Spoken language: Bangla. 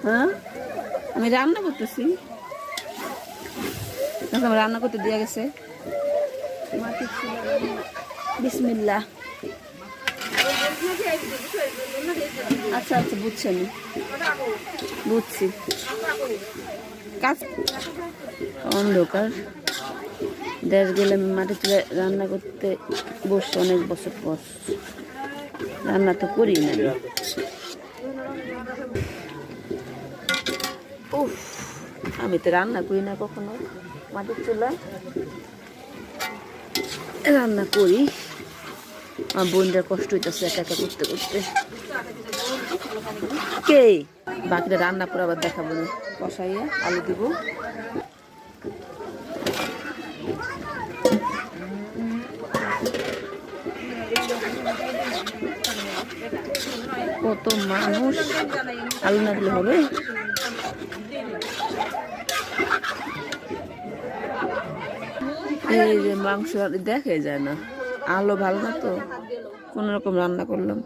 হ্যাঁ আমি রান্না করতেছি, আমার রান্না করতে দেওয়া গেছে। বিসমিল্লাহ। আচ্ছা আচ্ছা বুঝছি, আমি বুঝছি। কাজ অন্ধকার দেশ গেলে আমি মাটি তুলে রান্না করতে বসে অনেক বছর পর। রান্না তো করি না। উফ, আমি তো রান্না করি না কখনো। মাটির চুলায় রান্না করি। আমার বোনরা কষ্ট হইতেছে একা একা করতে করতে। কে বাকিটা রান্না করে আবার দেখাবো, কষাইয়ে আলু দিব। কত মানুষ, আলু না দিলে হবে? এই যে মাংস দেখে যায় না, আলো ভালো না তো, কোন রকম রান্না করলাম।